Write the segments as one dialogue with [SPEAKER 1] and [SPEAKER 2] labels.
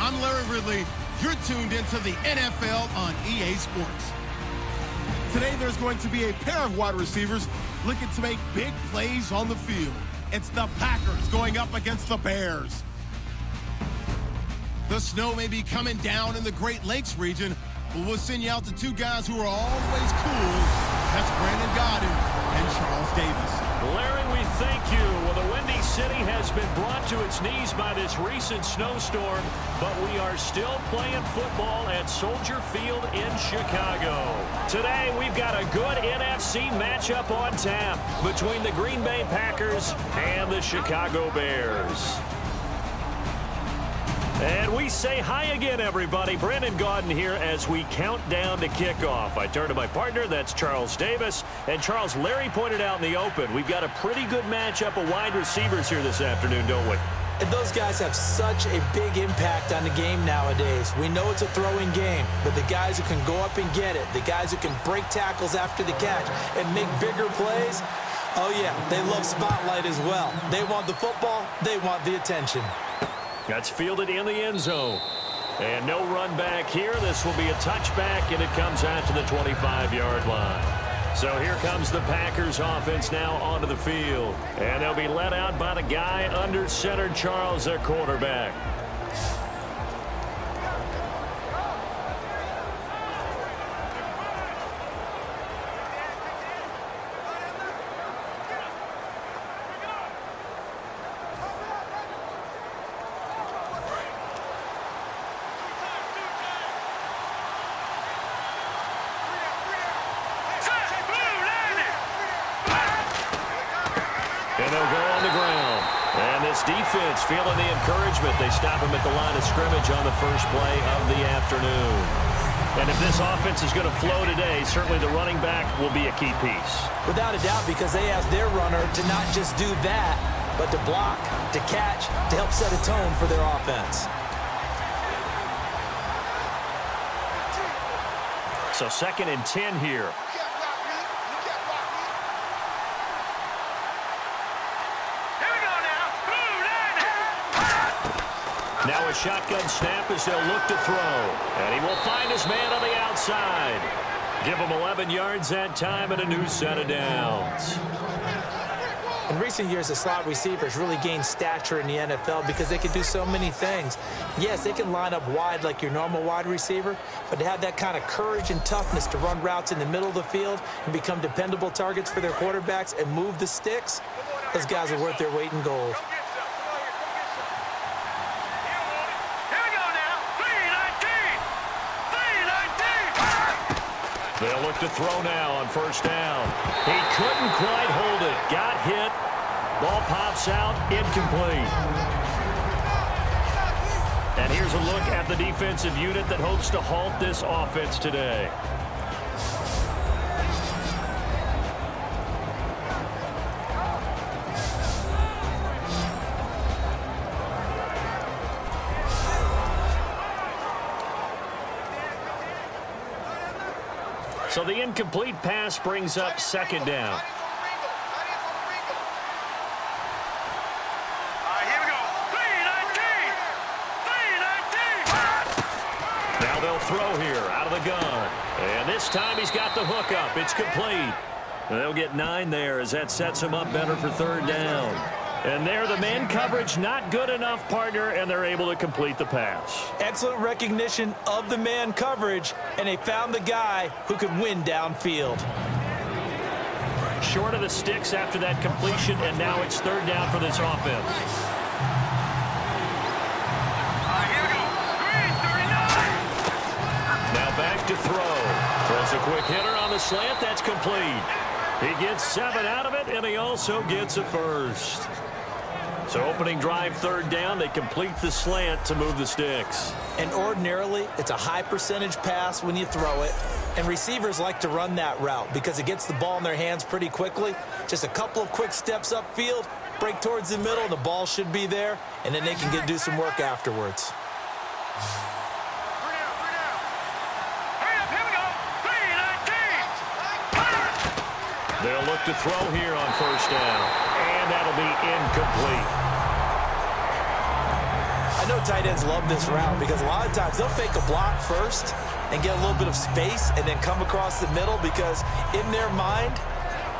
[SPEAKER 1] I'm Larry Ridley. You're tuned into the NFL on EA Sports. Today, there's going to be a pair of wide receivers looking to make big plays on the field. It's the Packers going up against the Bears. The snow may be coming down in the Great Lakes region, but we'll send you out to two guys who are always cool. That's Brandon Gaudin and Charles Davis.
[SPEAKER 2] Larry, we thank you. Well, the Windy City has been brought to its knees by this recent snowstorm, but we are still playing football at Soldier Field in Chicago. Today, we've got a good NFC matchup on tap between the Green Bay Packers and the Chicago Bears. And we say hi again, everybody. Brandon Gaudin here as we count down to kickoff. I turn to my partner, that's Charles Davis. And Charles, Larry pointed out in the open, we've got a pretty good matchup of wide receivers here this afternoon, don't we?
[SPEAKER 3] And those guys have such a big impact on the game nowadays. We know it's a throwing game, but the guys who can go up and get it, the guys who can break tackles after the catch and make bigger plays, oh yeah, they love spotlight as well. They want the football, they want the attention.
[SPEAKER 2] That's fielded in the end zone. And no run back here. This will be a touchback, and it comes out to the 25-yard line. So here comes the Packers offense now onto the field. And they'll be led out by the guy under center, Charles, their quarterback. And they'll go on the ground. And this defense feeling the encouragement. They stop him at the line of scrimmage on the first play of the afternoon. And if this offense is going to flow today, certainly the running back will be a key piece.
[SPEAKER 3] Without a doubt, because they ask their runner to not just do that, but to block, to catch, to help set a tone for their offense.
[SPEAKER 2] So 2nd and 10 here. Now a shotgun snap as they'll look to throw. And he will find his man on the outside. Give him 11 yards that time and a new set of downs.
[SPEAKER 3] In recent years, the slot receivers really gained stature in the NFL because they can do so many things. Yes, they can line up wide like your normal wide receiver, but to have that kind of courage and toughness to run routes in the middle of the field and become dependable targets for their quarterbacks and move the sticks, those guys are worth their weight in gold.
[SPEAKER 2] They'll look to throw now on first down. He couldn't quite hold it. Got hit. Ball pops out. Incomplete. And here's a look at the defensive unit that hopes to halt this offense today. So the incomplete pass brings up 2nd down. Now they'll throw here out of the gun. And this time he's got the hook up. It's complete. And they'll get 9 there as that sets him up better for 3rd down. And there, the man coverage not good enough, partner, and they're able to complete the pass.
[SPEAKER 3] Excellent recognition of the man coverage, and they found the guy who could win downfield.
[SPEAKER 2] Short of the sticks after that completion, and now it's 3rd down for this offense.
[SPEAKER 4] Here we go. Green, 39.
[SPEAKER 2] Now back to throw. Throws a quick hitter on the slant. That's complete. He gets 7 out of it, and he also gets a first. So opening drive 3rd down, they complete the slant to move the sticks.
[SPEAKER 3] And ordinarily, it's a high percentage pass when you throw it. And receivers like to run that route because it gets the ball in their hands pretty quickly. Just a couple of quick steps upfield, break towards the middle, and the ball should be there. And then they can do some work afterwards.
[SPEAKER 2] They'll look to throw here on first down. And that'll be incomplete.
[SPEAKER 3] I I know tight ends love this route because a lot of times they'll fake a block first and get a little bit of space and then come across the middle because in their mind,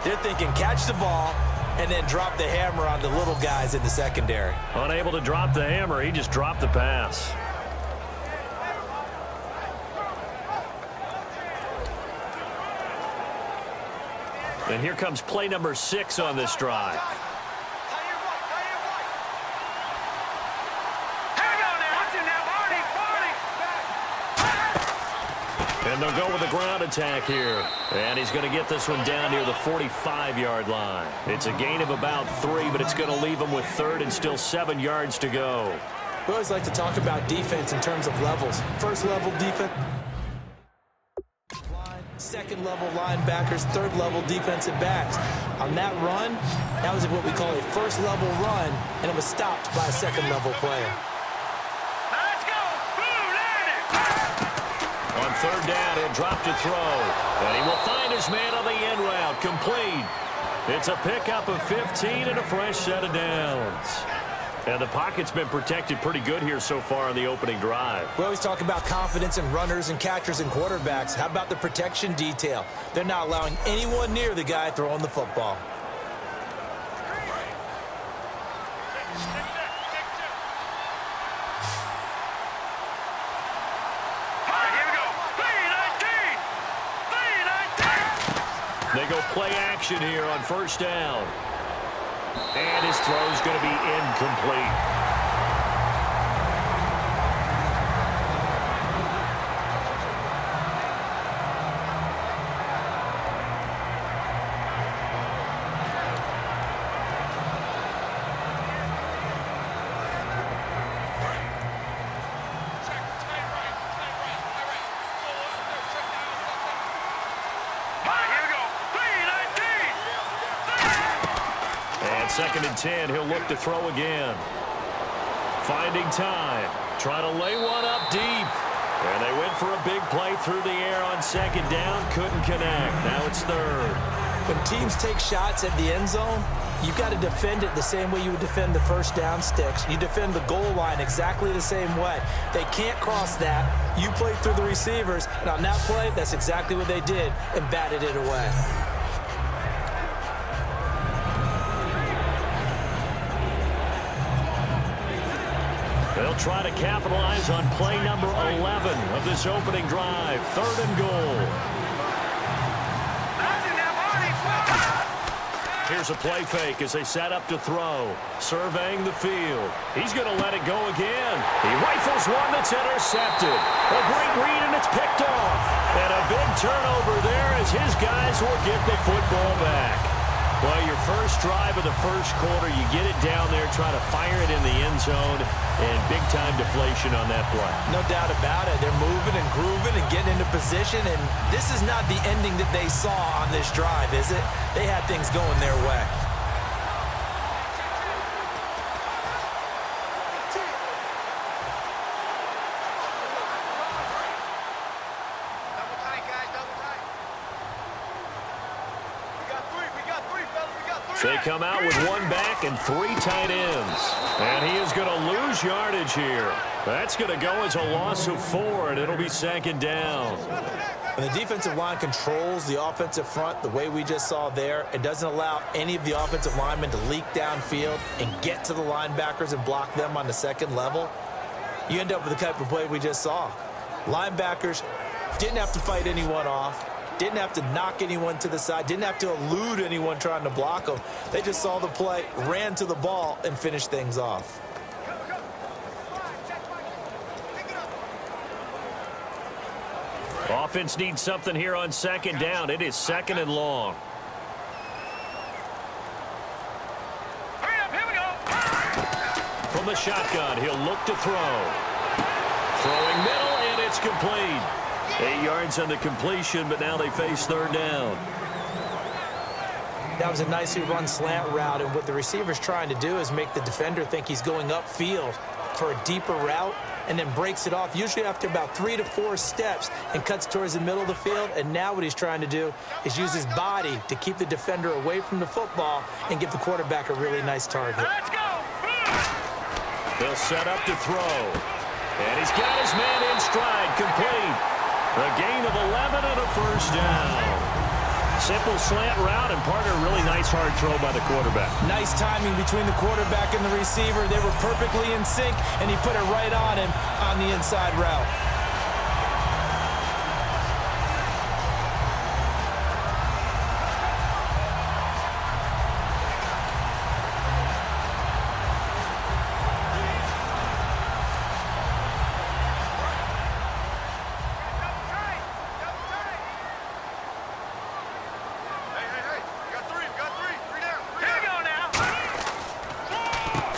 [SPEAKER 3] they're thinking catch the ball and then drop the hammer on the little guys in the secondary.
[SPEAKER 2] Unable to drop the hammer, he just dropped the pass. And here comes play number 6 on this drive. And they'll go with a ground attack here. And he's going to get this one down near the 45-yard line. It's a gain of about 3, but it's going to leave him with 3rd and still 7 yards to go.
[SPEAKER 3] We always like to talk about defense in terms of levels. First level defense, second level linebackers, third level defensive backs. On that run, that was what we call a first level run, and it was stopped by a second level player.
[SPEAKER 4] Let's go!
[SPEAKER 2] On 3rd down, he'll drop to throw. And he will find his man on the end route. Complete. It's a pickup of 15 and a fresh set of downs. And the pocket's been protected pretty good here so far on the opening drive.
[SPEAKER 3] We always talk about confidence in runners and catchers and quarterbacks. How about the protection detail? They're not allowing anyone near the guy throwing the football.
[SPEAKER 2] They go play action here on 1st down. And his throw's going to be incomplete. Second and 10, he'll look to throw again. Finding time, trying to lay one up deep. And they went for a big play through the air on 2nd down, couldn't connect. Now it's 3rd.
[SPEAKER 3] When teams take shots at the end zone, you've got to defend it the same way you would defend the 1st down sticks. You defend the goal line exactly the same way. They can't cross that. You play through the receivers, and on that play, that's exactly what they did and batted it away.
[SPEAKER 2] They'll try to capitalize on play number 11 of this opening drive. 3rd and goal. Here's a play fake as they set up to throw. Surveying the field. He's going to let it go again. He rifles one that's intercepted. A great read, and it's picked off. And a big turnover there as his guys will get the football back. Well, your first drive of the first quarter, you get it down there, try to fire it in the end zone, and big-time deflation on that play.
[SPEAKER 3] No doubt about it. They're moving and grooving and getting into position, and this is not the ending that they saw on this drive, is it? They had things going their way.
[SPEAKER 2] They come out with 1 back and 3 tight ends. And he is going to lose yardage here. That's going to go as a loss of 4, and it'll be 2nd down.
[SPEAKER 3] When the defensive line controls the offensive front the way we just saw there, it doesn't allow any of the offensive linemen to leak downfield and get to the linebackers and block them on the 2nd level. You end up with the type of play we just saw. Linebackers didn't have to fight anyone off. Didn't have to knock anyone to the side. Didn't have to elude anyone trying to block them. They just saw the play, ran to the ball, and finished things off.
[SPEAKER 2] Offense needs something here on 2nd down. It is 2nd and long.
[SPEAKER 4] Hurry up, here we go.
[SPEAKER 2] From the shotgun, he'll look to throw. Throwing middle, and it's complete. 8 yards on the completion, but now they face 3rd down.
[SPEAKER 3] That was a nicely run slant route, and what the receiver's trying to do is make the defender think he's going upfield for a deeper route and then breaks it off, usually after about 3 to 4 steps, and cuts towards the middle of the field. And now what he's trying to do is use his body to keep the defender away from the football and give the quarterback a really nice target.
[SPEAKER 4] Let's go.
[SPEAKER 2] He'll set up to throw. And he's got his man in stride, complete. A gain of 11 and a first down. Simple slant route, and partner, really nice hard throw by the quarterback.
[SPEAKER 3] Nice timing between the quarterback and the receiver. They were perfectly in sync, and he put it right on him on the inside route.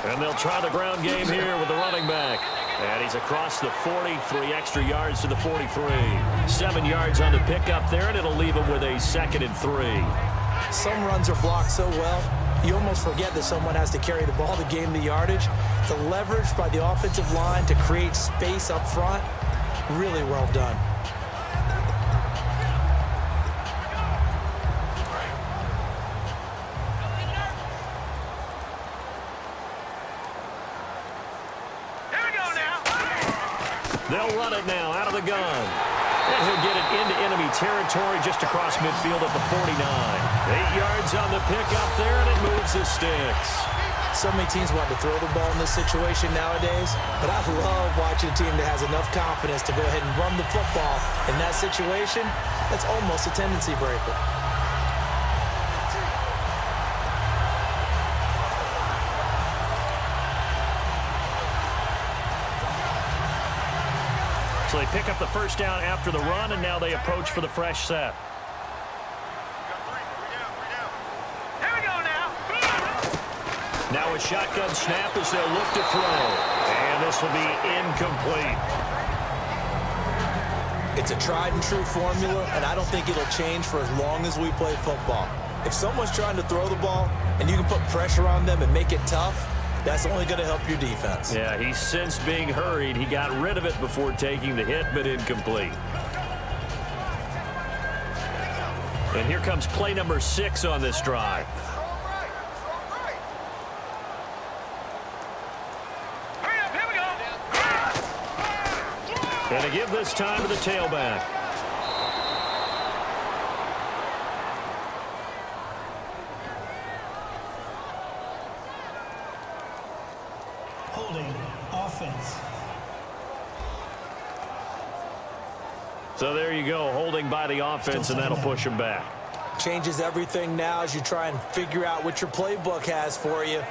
[SPEAKER 2] And they'll try the ground game here with the running back. And he's across the 40, 3 extra yards to the 43. 7 yards on the pickup there, and it'll leave him with a 2nd and 3.
[SPEAKER 3] Some runs are blocked so well, you almost forget that someone has to carry the ball to gain the yardage. The leverage by the offensive line to create space up front, really well done.
[SPEAKER 2] They'll run it now out of the gun. And he'll get it into enemy territory just across midfield at the 49. 8 yards on the pickup there, and it moves the sticks.
[SPEAKER 3] So many teams want to throw the ball in this situation nowadays, but I love watching a team that has enough confidence to go ahead and run the football. In that situation, that's almost a tendency breaker.
[SPEAKER 2] So they pick up the first down after the run, and now they approach for the fresh set.
[SPEAKER 4] Here we go now.
[SPEAKER 2] Now a shotgun snap as they'll look to throw. And this will be incomplete.
[SPEAKER 3] It's a tried and true formula, and I don't think it'll change for as long as we play football. If someone's trying to throw the ball and you can put pressure on them and make it tough, that's only going to help your defense.
[SPEAKER 2] Yeah, he's since being hurried. He got rid of it before taking the hit, but incomplete. And here comes play number 6 on this drive.
[SPEAKER 4] Hurry up, here we go.
[SPEAKER 2] And to give this time to the tailback.
[SPEAKER 5] Holding offense.
[SPEAKER 2] So there you go, holding by the offense, and that'll push him back.
[SPEAKER 3] Changes everything now as you try and figure out what your playbook has for you.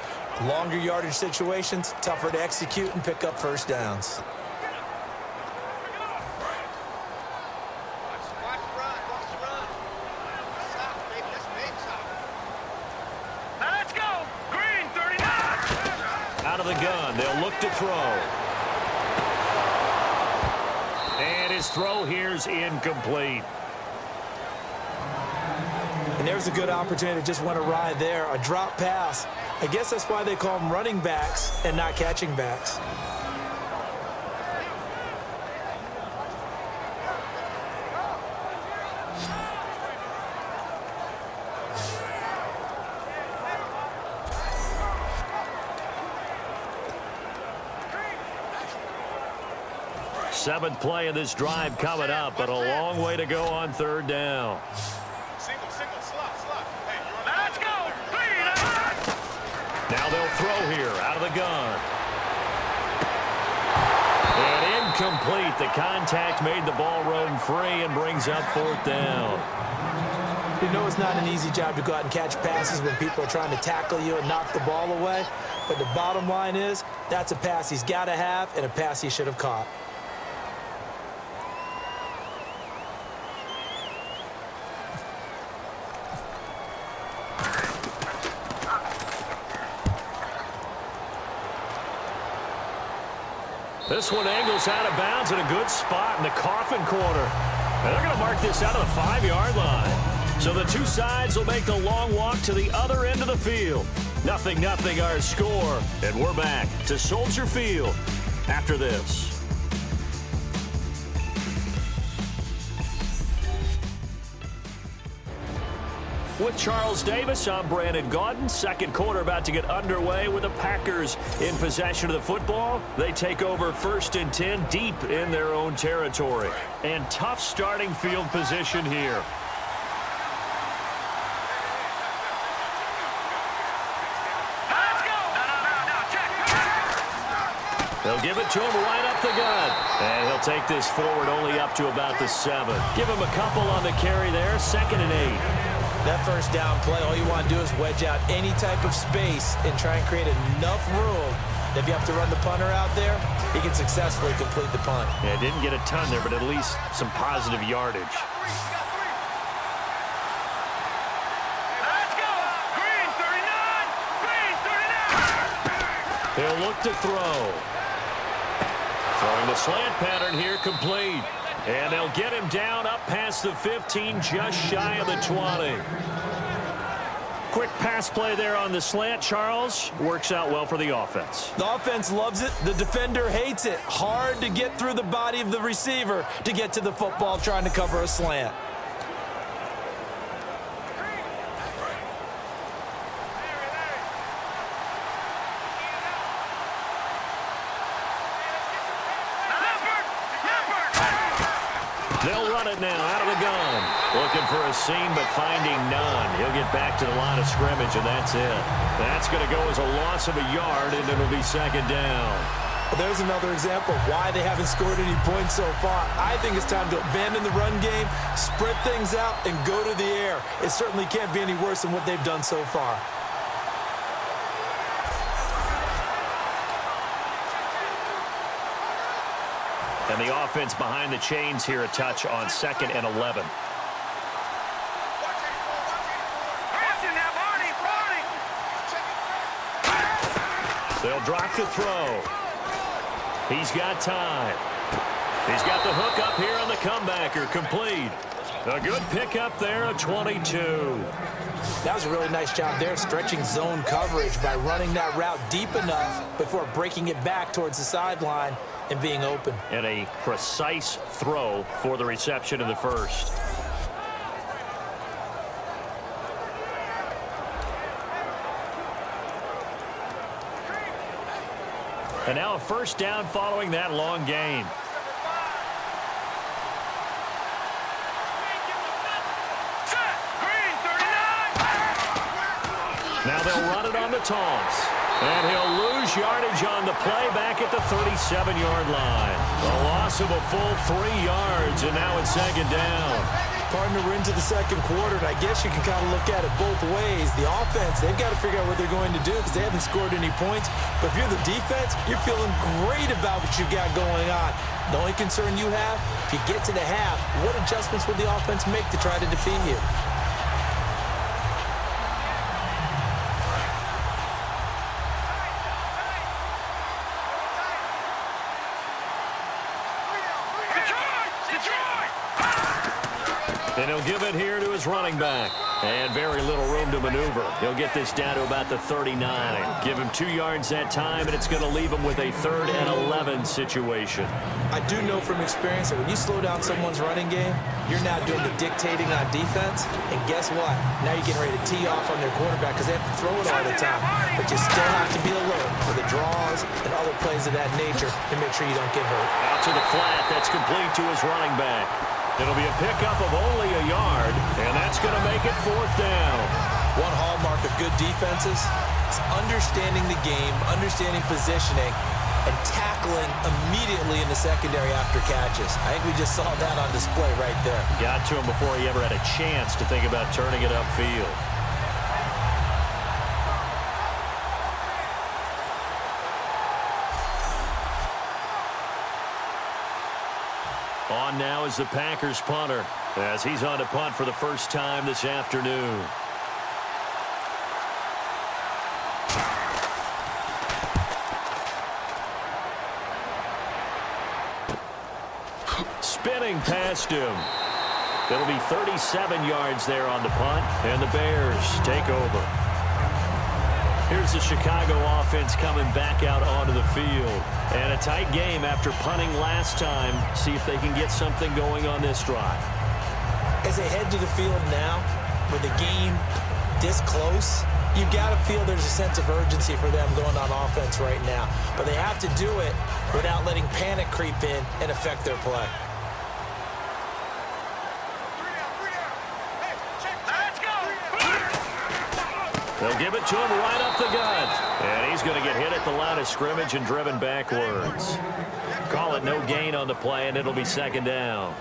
[SPEAKER 3] Longer yardage situations, tougher to execute and pick up first downs.
[SPEAKER 4] Now let's go. Green, 39.
[SPEAKER 2] Out of the gun, they'll look to throw. And his throw here's incomplete.
[SPEAKER 3] And there's a good opportunity to just want to ride there. A drop pass. I guess that's why they call them running backs and not catching backs.
[SPEAKER 2] Seventh play of this drive coming up, but a long way to go on third down.
[SPEAKER 4] Single, slot. Hey, now let's go.
[SPEAKER 2] Now they'll throw here out of the gun. And incomplete. The contact made the ball roam free and brings up fourth down.
[SPEAKER 3] You know it's not an easy job to go out and catch passes when people are trying to tackle you and knock the ball away. But the bottom line is that's a pass he's got to have and a pass he should have caught.
[SPEAKER 2] This one angles out of bounds in a good spot in the coffin corner. And they're going to mark this out of the 5-yard line. So the two sides will make the long walk to the other end of the field. 0-0 our score. And we're back to Soldier Field after this. With Charles Davis, I'm Brandon Gaudin. Second quarter about to get underway with the Packers in possession of the football. They take over 1st and 10 deep in their own territory. And tough starting field position here. They'll give it to him right up the gut. And he'll take this forward only up to about the 7. Give him a couple on the carry there. 2nd and 8.
[SPEAKER 3] That first down play, all you want to do is wedge out any type of space and try and create enough room that if you have to run the punter out there, he can successfully complete the punt.
[SPEAKER 2] Yeah, didn't get a ton there, but at least some positive yardage.
[SPEAKER 4] Let's go! Green 39! Green 39!
[SPEAKER 2] He'll look to throw. Throwing the slant pattern here, complete. And they'll get him down up past the 15, just shy of the 20. Quick pass play there on the slant, Charles. Works out well for the offense.
[SPEAKER 3] The offense loves it. The defender hates it. Hard to get through the body of the receiver to get to the football trying to cover a slant.
[SPEAKER 2] They'll run it now out of the gun. Looking for a seam, but finding none. He'll get back to the line of scrimmage, and that's it. That's going to go as a loss of a yard, and it'll be 2nd down.
[SPEAKER 3] Well, there's another example of why they haven't scored any points so far. I think it's time to abandon the run game, spread things out, and go to the air. It certainly can't be any worse than what they've done so far.
[SPEAKER 2] And the offense behind the chains here a touch on 2nd and 11. They'll drop the throw. He's got time. He's got the hook up here on the comebacker. Complete. A good pickup there at 22.
[SPEAKER 3] That was a really nice job there, stretching zone coverage by running that route deep enough before breaking it back towards the sideline and being open.
[SPEAKER 2] And a precise throw for the reception in the first. And now a first down following that long gain. Now they'll run it on the toss. And he'll lose yardage on the play back at the 37-yard line. A loss of a full 3 yards, and now it's 2nd down.
[SPEAKER 3] Partner, we're into the second quarter, and I guess you can kind of look at it both ways. The offense, they've got to figure out what they're going to do because they haven't scored any points. But if you're the defense, you're feeling great about what you got going on. The only concern you have, if you get to the half, what adjustments will the offense make to try to defeat you?
[SPEAKER 2] And he'll give it here to his running back. And very little room to maneuver. He'll get this down to about the 39. Give him 2 yards that time, and it's going to leave him with a 3rd and 11 situation.
[SPEAKER 3] I do know from experience that when you slow down someone's running game, you're now doing the dictating on defense. And guess what? Now you're getting ready to tee off on their quarterback because they have to throw it all the time. But you still have to be alert for the draws and other plays of that nature to make sure you don't get hurt.
[SPEAKER 2] Out to the flat. That's complete to his running back. It'll be a pickup of only a yard, and that's going to make it 4th down.
[SPEAKER 3] One hallmark of good defenses is understanding the game, understanding positioning, and tackling immediately in the secondary after catches. I think we just saw that on display right there.
[SPEAKER 2] Got to him before he ever had a chance to think about turning it upfield. On now is the Packers punter as he's on to punt for the first time this afternoon. Spinning past him. It'll be 37 yards there on the punt, and the Bears take over. Here's the Chicago offense coming back out onto the field. And a tight game after punting last time. See if they can get something going on this drive.
[SPEAKER 3] As they head to the field now, with a game this close, you got to feel there's a sense of urgency for them going on offense right now. But they have to do it without letting panic creep in and affect their play.
[SPEAKER 2] They'll give it to him right up the gut. And he's going to get hit at the line of scrimmage and driven backwards. Call it no gain on the play, and it'll be second down.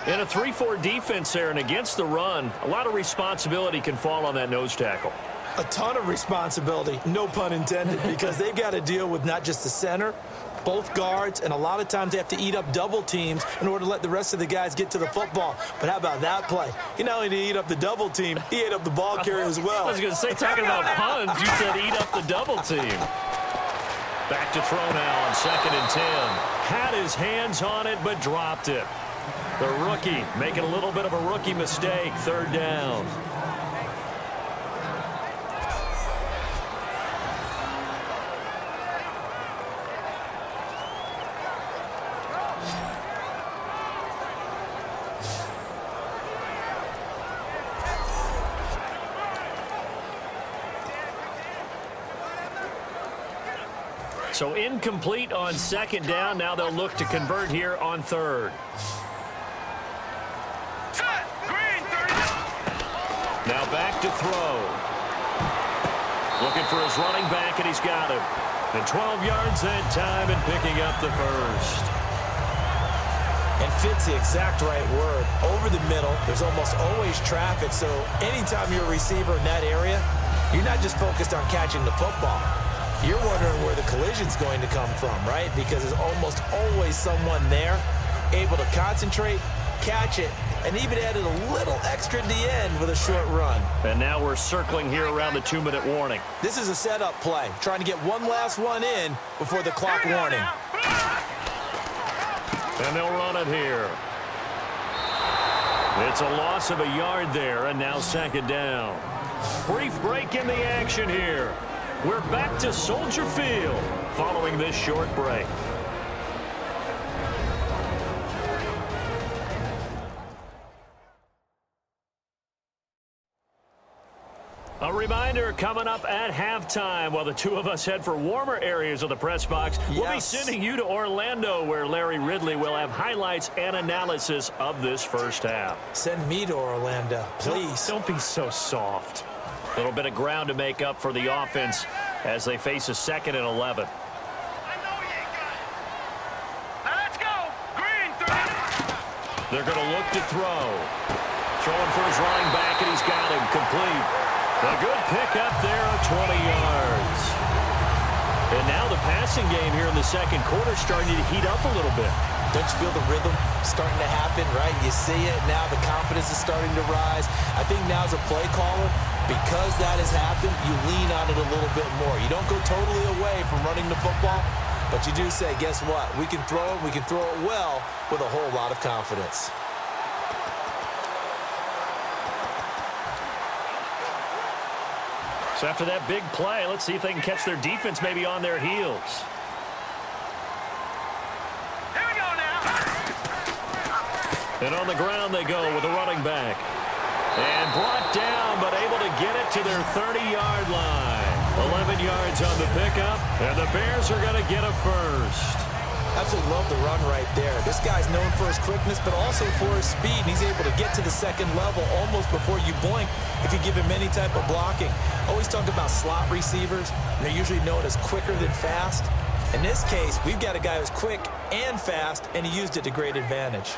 [SPEAKER 2] In a 3-4 defense there and against the run, a lot of responsibility can fall on that nose tackle.
[SPEAKER 3] A ton of responsibility, no pun intended, because they've got to deal with not just the center, both guards, and a lot of times they have to eat up double teams in order to let the rest of the guys get to the football. But how about that play? He not only did he eat up the double team, he ate up the ball carrier as well.
[SPEAKER 2] I was going to say, talking about puns, you said eat up the double team. Back to throw now on 2nd and 10. Had his hands on it, but dropped it. The rookie making a little bit of a rookie mistake, 3rd down. So incomplete on 2nd down. Now they'll look to convert here on 3rd. Now back to throw. Looking for his running back, and he's got him. And 12 yards that time and picking up the first.
[SPEAKER 3] And fits the exact right word. Over the middle, there's almost always traffic, so anytime you're a receiver in that area, you're not just focused on catching the football. You're wondering where the collision's going to come from, right? Because there's almost always someone there able to concentrate, catch it, and even added a little extra at the end with a short run. And now we're circling here around the 2-minute warning. This is a setup play, trying to get one last one in before the clock warning.
[SPEAKER 2] And they'll run it here. It's a loss of a yard there, and now 2nd down. Brief break in the action here. We're back to Soldier Field following this short break. A reminder coming up at halftime while the two of us head for warmer areas of the press box. Yes. We'll be sending you to Orlando where Larry Ridley will have highlights and analysis of this first half.
[SPEAKER 3] Send me to Orlando, please.
[SPEAKER 2] Don't be so soft. A little bit of ground to make up for the offense as they face a 2nd and 11. They're going to look to throw. Throwing for his running back, and he's got him complete. A good pickup there of 20 yards. And now the passing game here in the 2nd quarter starting to heat up a little bit.
[SPEAKER 3] Don't you feel the rhythm starting to happen, right? You see it now. The confidence is starting to rise. I think now as a play caller, because that has happened, you lean on it a little bit more. You don't go totally away from running the football, but you do say, guess what? We can throw it. We can throw it well with a whole lot of confidence.
[SPEAKER 2] So after that big play, let's see if they can catch their defense maybe on their heels.
[SPEAKER 4] Here we go now.
[SPEAKER 2] And on the ground they go with a running back. And brought down, but able to get it to their 30-yard line. 11 yards on the pickup, and the Bears are going to get a first.
[SPEAKER 3] Absolutely love the run right there. This guy's known for his quickness, but also for his speed. And he's able to get to the 2nd level almost before you blink if you give him any type of blocking. Always talk about slot receivers. And they're usually known as quicker than fast. In this case, we've got a guy who's quick and fast, and he used it to great advantage.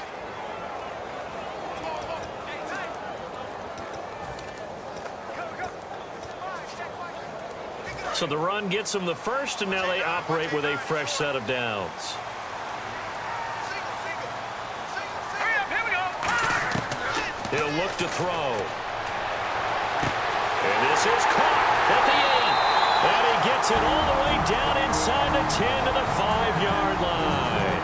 [SPEAKER 2] So the run gets them the first, and now they operate with a fresh set of downs. He'll look to throw. And this is caught at the 8. And he gets it all the way down inside the 10 to the 5-yard line.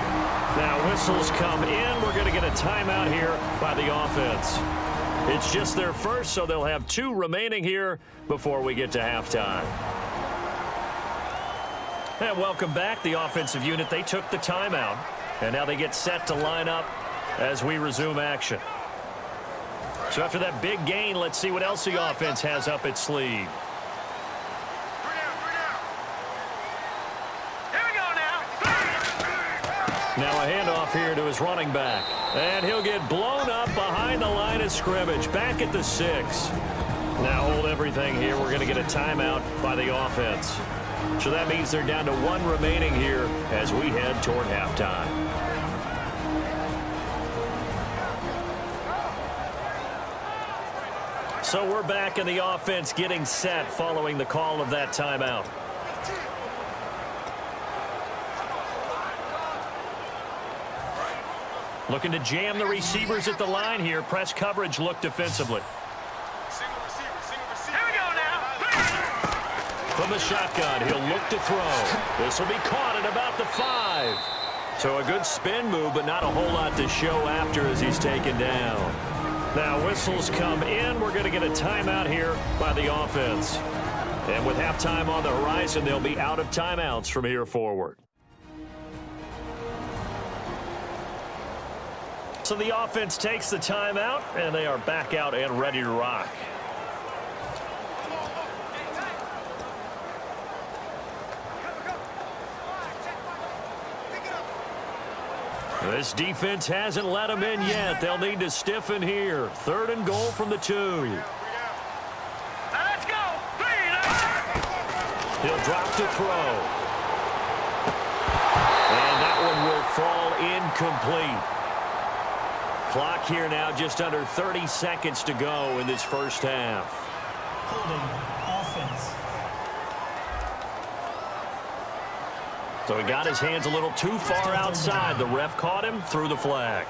[SPEAKER 2] Now whistles come in. We're going to get a timeout here by the offense. It's just their first, so they'll have 2 remaining here before we get to halftime. And welcome back, the offensive unit. They took the timeout, and now they get set to line up as we resume action. So after that big gain, let's see what else the offense has up its sleeve. Now a handoff here to his running back. And he'll get blown up behind the line of scrimmage, back at the 6. Now hold everything here. We're going to get a timeout by the offense. So that means they're down to 1 remaining here as we head toward halftime. So we're back in the offense getting set following the call of that timeout. Looking to jam the receivers at the line here. Press coverage look defensively.
[SPEAKER 4] Here we go now.
[SPEAKER 2] From the shotgun, he'll look to throw. This will be caught at about the 5. So a good spin move, but not a whole lot to show after as he's taken down. Now whistles come in. We're going to get a timeout here by the offense. And with halftime on the horizon, they'll be out of timeouts from here forward. So the offense takes the timeout, and they are back out and ready to rock. This defense hasn't let them in yet. They'll need to stiffen here. 3rd and goal from the 2.
[SPEAKER 4] Let's go.
[SPEAKER 2] He'll drop to throw. And that one will fall incomplete. Clock here now, just under 30 seconds to go in this first half.
[SPEAKER 3] Holding offense.
[SPEAKER 2] So he got his hands a little too far outside. The ref caught him, threw the flag.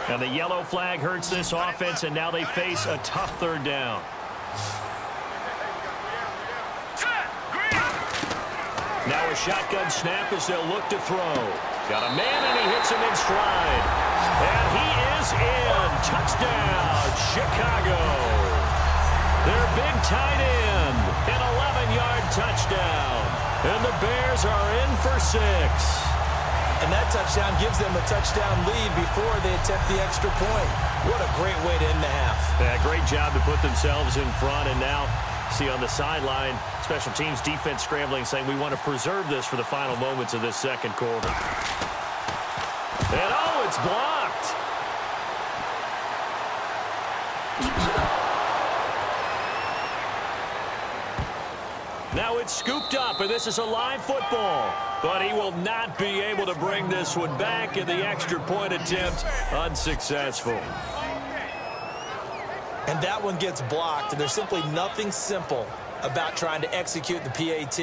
[SPEAKER 2] And the yellow flag hurts this offense, and now they face a tough 3rd down. Now a shotgun snap as they'll look to throw. Got a man, and he hits him in stride. And he is in. Touchdown, Chicago. Their big tight end, an 11-yard touchdown. And the Bears are in for 6.
[SPEAKER 3] And that touchdown gives them a touchdown lead before they attempt the extra point. What a great way to end the half.
[SPEAKER 2] Yeah, great job to put themselves in front, and now see on the sideline, special teams defense scrambling, saying we want to preserve this for the final moments of this 2nd quarter. And oh, it's blocked. Now it's scooped up, and this is a live football. But he will not be able to bring this one back, and the extra point attempt unsuccessful.
[SPEAKER 3] And that one gets blocked, and there's simply nothing simple about trying to execute the PAT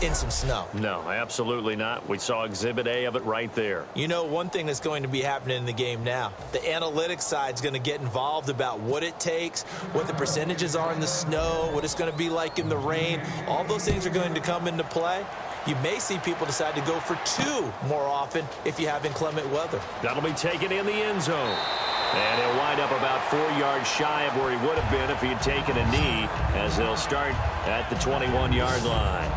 [SPEAKER 3] in some snow.
[SPEAKER 2] No, absolutely not. We saw Exhibit A of it right there.
[SPEAKER 3] You know, one thing that's going to be happening in the game now, the analytics side is going to get involved about what it takes, what the percentages are in the snow, what it's going to be like in the rain. All those things are going to come into play. You may see people decide to go for 2 more often if you have inclement weather.
[SPEAKER 2] That'll be taken in the end zone. And he'll wind up about 4 yards shy of where he would have been if he had taken a knee, as they'll start at the 21-yard line.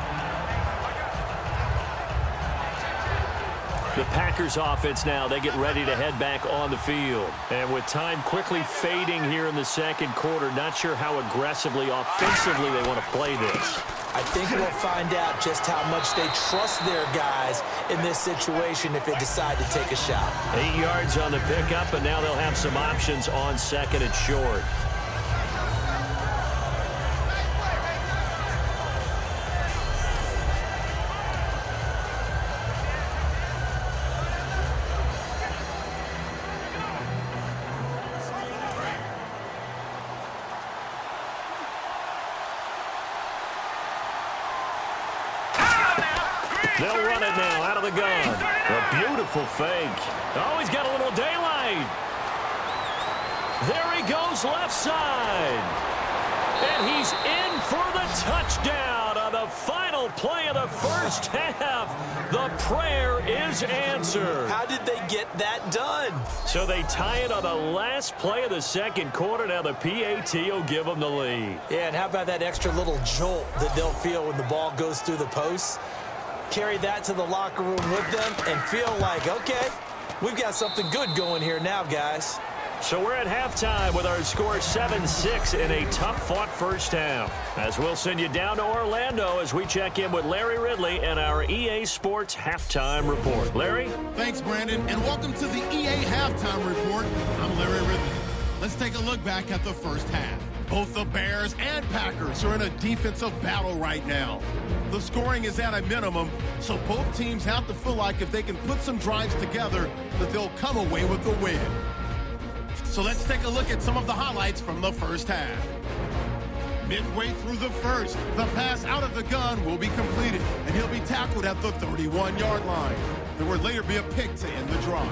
[SPEAKER 2] The Packers offense now, they get ready to head back on the field. And with time quickly fading here in the 2nd quarter, not sure how aggressively, offensively they want to play this.
[SPEAKER 3] I think we'll find out just how much they trust their guys in this situation if they decide to take a shot.
[SPEAKER 2] 8 yards on the pickup, and now they'll have some options on 2nd and short. They'll run it now out of the gun. A beautiful fake. Oh, he's got a little daylight. There he goes left side. And he's in for the touchdown on the the final play of the first half, the prayer is answered.
[SPEAKER 3] How did they get that done?
[SPEAKER 2] So they tie it on the last play of the second quarter. Now the PAT will give them the lead.
[SPEAKER 3] Yeah, and how about that extra little jolt that they'll feel when the ball goes through the posts? Carry that to the locker room with them and feel like, okay, we've got something good going here now, guys.
[SPEAKER 2] So we're at halftime with our score 7-6 in a tough-fought first half. As we'll send you down to Orlando as we check in with Larry Ridley and our EA Sports Halftime Report. Larry?
[SPEAKER 1] Thanks, Brandon, and welcome to the EA Halftime Report. I'm Larry Ridley. Let's take a look back at the first half. Both the Bears and Packers are in a defensive battle right now. The scoring is at a minimum, so both teams have to feel like if they can put some drives together, that they'll come away with the win. So let's take a look at some of the highlights from the first half. Midway through the first, the pass out of the gun will be completed, and he'll be tackled at the 31-yard line. There will later be a pick to end the drive.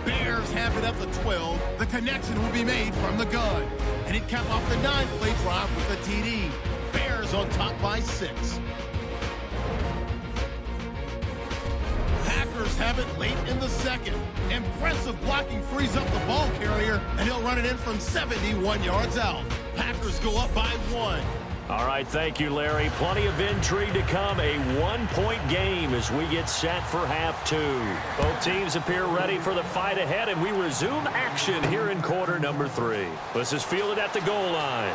[SPEAKER 1] Bears have it at the 12. The connection will be made from the gun, and it capped off the 9-play drive with a TD. Bears on top by 6. Packers have it late in the second. Impressive blocking frees up the ball carrier, and he'll run it in from 71 yards out. Packers go up by 1.
[SPEAKER 2] All right, thank you, Larry. Plenty of intrigue to come. A one-point game as we get set for half 2. Both teams appear ready for the fight ahead, and we resume action here in quarter number 3. This is fielded at the goal line.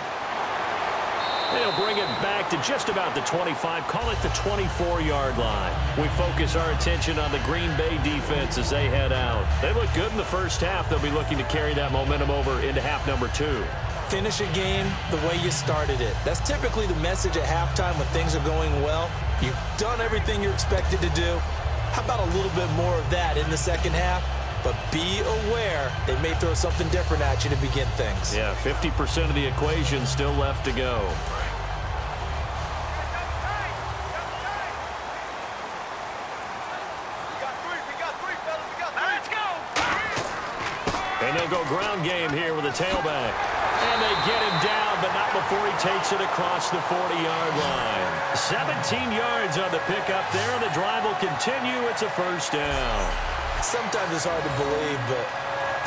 [SPEAKER 2] They'll bring it back to just about the 25, call it the 24-yard line. We focus our attention on the Green Bay defense as they head out. They look good in the first half. They'll be looking to carry that momentum over into half number 2.
[SPEAKER 3] Finish a game the way you started it. That's typically the message at halftime when things are going well. You've done everything you're expected to do. How about a little bit more of that in the second half? But be aware they may throw something different at you to begin things.
[SPEAKER 2] Yeah, 50% of the equation still left to go. And they'll go ground game here with a tailback. And they get him down, but not before he takes it across the 40-yard line. 17 yards on the pickup there, and the drive will continue. It's a first down.
[SPEAKER 3] Sometimes it's hard to believe, but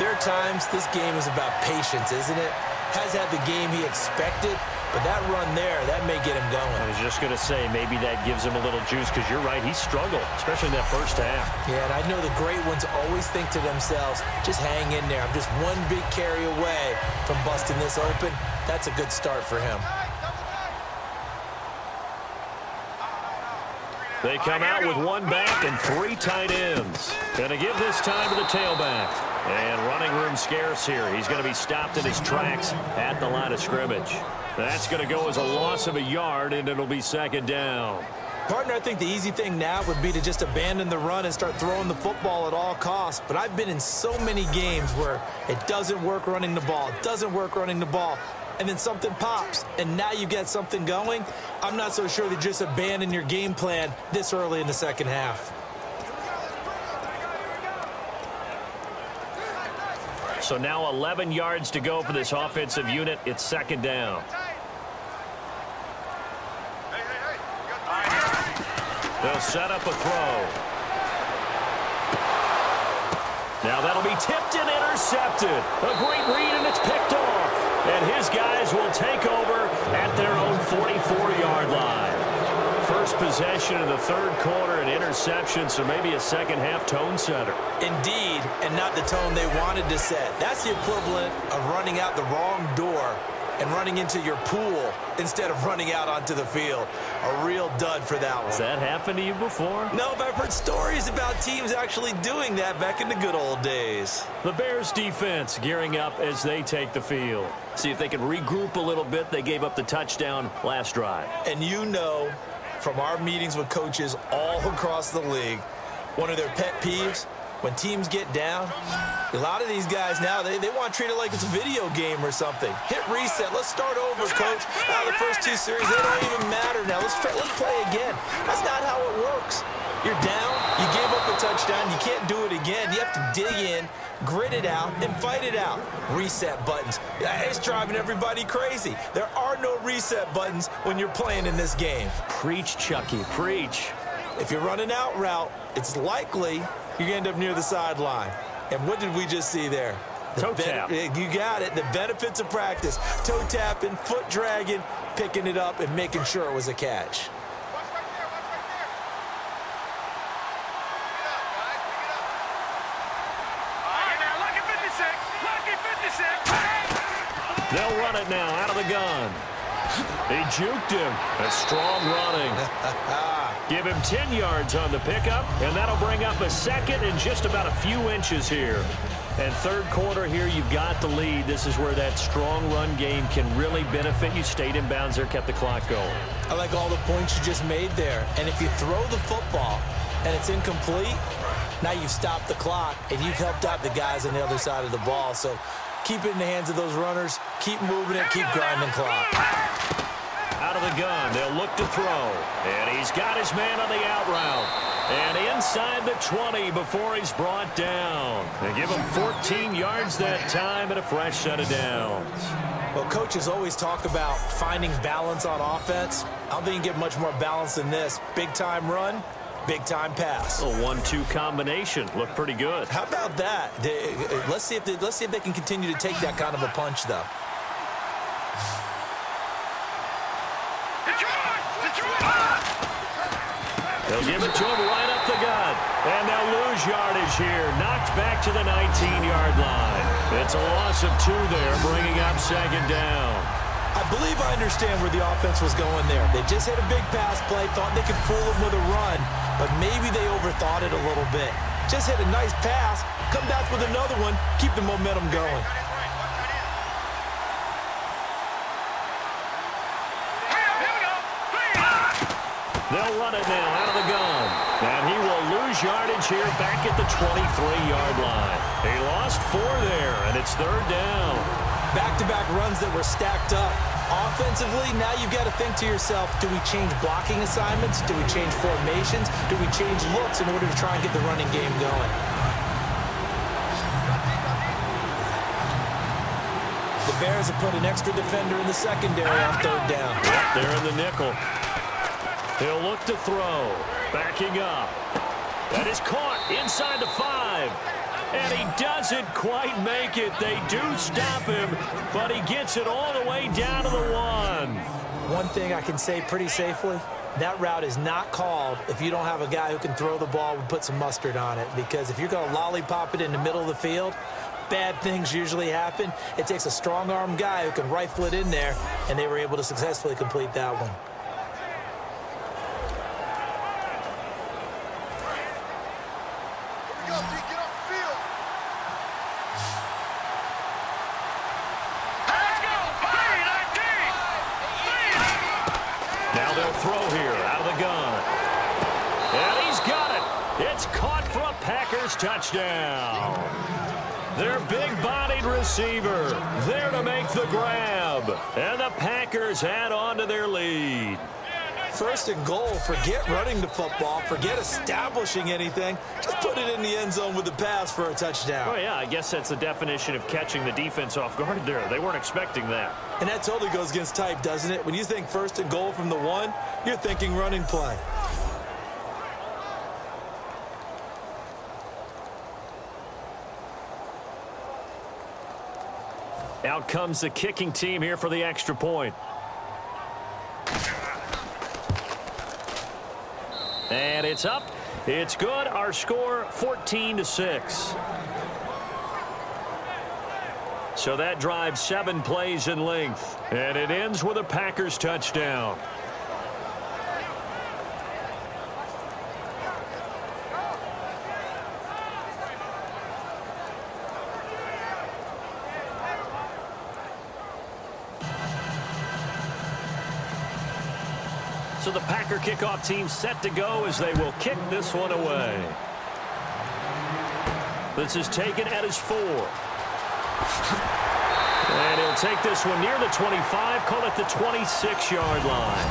[SPEAKER 3] there are times this game is about patience, isn't it? Has had the game he expected, but that run there, that may get him going.
[SPEAKER 2] I was just going to say, maybe that gives him a little juice, because you're right, he struggled, especially in that first half.
[SPEAKER 3] Yeah, and I know the great ones always think to themselves, just hang in there. I'm just one big carry away from busting this open. That's a good start for him.
[SPEAKER 2] They come out with one back and 3 tight ends. Going to give this time to the tailback. And running room scarce here. He's going to be stopped in his tracks at the line of scrimmage. That's going to go as a loss of a yard, and it'll be second down.
[SPEAKER 3] Partner, I think the easy thing now would be to just abandon the run and start throwing the football at all costs. But I've been in so many games where it doesn't work running the ball. It doesn't work running the ball. And then something pops, and now you get something going. I'm not so sure to just abandon your game plan this early in the second half.
[SPEAKER 2] So now 11 yards to go for this offensive unit. It's second down. They'll set up a throw. Now that'll be tipped and intercepted. A great read, and it's picked off. And his guys will take over at their own 44-yard line. First possession of the third quarter, an interception, so maybe a second-half tone setter.
[SPEAKER 3] Indeed, and not the tone they wanted to set. That's the equivalent of running out the wrong door and running into your pool instead of running out onto the field. A real dud for that one.
[SPEAKER 2] Has that happened to you before?
[SPEAKER 3] No, but I've heard stories about teams actually doing that back in the good old days.
[SPEAKER 2] The Bears defense gearing up as they take the field. See if they can regroup a little bit. They gave up the touchdown last drive.
[SPEAKER 3] And you know, from our meetings with coaches all across the league, one of their pet peeves, when teams get down, a lot of these guys now, they want to treat it like it's a video game or something. Hit reset. Let's start over, coach. The first 2 series, they don't even matter now. Let's play again. That's not how it works. You're down. You gave up a touchdown. You can't do it again. You have to dig in, grit it out, and fight it out. Reset buttons. It's driving everybody crazy. There are no reset buttons when you're playing in this game.
[SPEAKER 2] Preach, Chucky, preach.
[SPEAKER 3] If you're running out route, it's likely you're going to end up near the sideline. And what did we just see there?
[SPEAKER 2] Toe tap.
[SPEAKER 3] You got it. The benefits of practice. Toe tapping, foot dragging, picking it up, and making sure it was a catch.
[SPEAKER 2] They'll run it now out of the gun. He juked him. A strong running. Give him 10 yards on the pickup, and that'll bring up a second and just about a few inches here. And third quarter here, you've got the lead. This is where that strong run game can really benefit you. Stayed in bounds there, kept the clock going.
[SPEAKER 3] I like all the points you just made there. And if you throw the football and it's incomplete, now you've stopped the clock and you've helped out the guys on the other side of the ball. So keep it in the hands of those runners. Keep moving it. Keep grinding clock.
[SPEAKER 2] Out of the gun, they'll look to throw. And he's got his man on the out route. And inside the 20 before he's brought down. They give him 14 yards that time and a fresh set of downs.
[SPEAKER 3] Well, coaches always talk about finding balance on offense. I don't think you get much more balance than this. Big-time run, big-time pass.
[SPEAKER 2] A 1-2 combination. Looked pretty good.
[SPEAKER 3] How about that? Let's see if they can continue to take that kind of a punch, though.
[SPEAKER 2] They'll give it to him right up the gut. And they'll lose yardage here. Knocked back to the 19-yard line. It's a loss of 2 there, bringing up second down.
[SPEAKER 3] I believe I understand where the offense was going there. They just hit a big pass play, thought they could fool them with a run, but maybe they overthought it a little bit. Just hit a nice pass, come back with another one, keep the momentum going.
[SPEAKER 2] They'll run it now out of the gun. And he will lose yardage here back at the 23-yard line. He lost 4 there, and it's third down.
[SPEAKER 3] Back-to-back runs that were stacked up. Offensively, now you've got to think to yourself, do we change blocking assignments? Do we change formations? Do we change looks in order to try and get the running game going? The Bears have put an extra defender in the secondary on third down.
[SPEAKER 2] Yep, they're in the nickel. He'll look to throw. Backing up. That is caught inside the 5. And he doesn't quite make it. They do stop him, but he gets it all the way down to the 1.
[SPEAKER 3] One thing I can say pretty safely, that route is not called if you don't have a guy who can throw the ball and put some mustard on it. Because if you're going to lollipop it in the middle of the field, bad things usually happen. It takes a strong-arm guy who can rifle it in there, and they were able to successfully complete that one.
[SPEAKER 2] Now they'll throw here out of the gun. And he's got it. It's caught for a Packers touchdown. Their big-bodied receiver there to make the grab. And the Packers add on to their lead.
[SPEAKER 3] First and goal, forget running the football, forget establishing anything. Just put it in the end zone with the pass for a touchdown.
[SPEAKER 2] Oh, yeah, I guess that's the definition of catching the defense off guard there. They weren't expecting that.
[SPEAKER 3] And that totally goes against type, doesn't it? When you think first and goal from the 1, you're thinking running play.
[SPEAKER 2] Out comes the kicking team here for the extra point. And it's up. It's good. Our score 14-6. So that drives 7 plays in length. And it ends with a Packers touchdown. So the Packer kickoff team set to go as they will kick this one away. This is taken at his 4. And he'll take this one near the 25, call it the 26-yard line.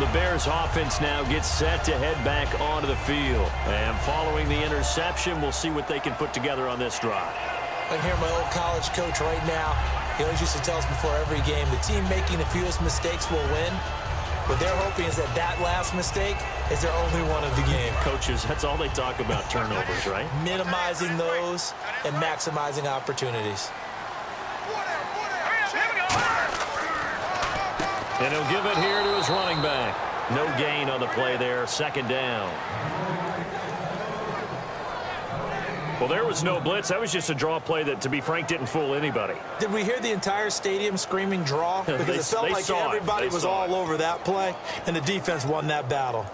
[SPEAKER 2] The Bears offense now gets set to head back onto the field. And following the interception, we'll see what they can put together on this drive.
[SPEAKER 3] I hear my old college coach right now. He always used to tell us before every game, the team making the fewest mistakes will win. What they're hoping is that last mistake is their only one of the game.
[SPEAKER 2] Coaches, that's all they talk about, turnovers, right?
[SPEAKER 3] Minimizing those and maximizing opportunities.
[SPEAKER 2] And he'll give it here to his running back. No gain on the play there, second down. Well, there was no blitz. That was just a draw play that, to be frank, didn't fool anybody.
[SPEAKER 3] Did we hear the entire stadium screaming draw? Because it felt like everybody was all over that play, and the defense won that battle.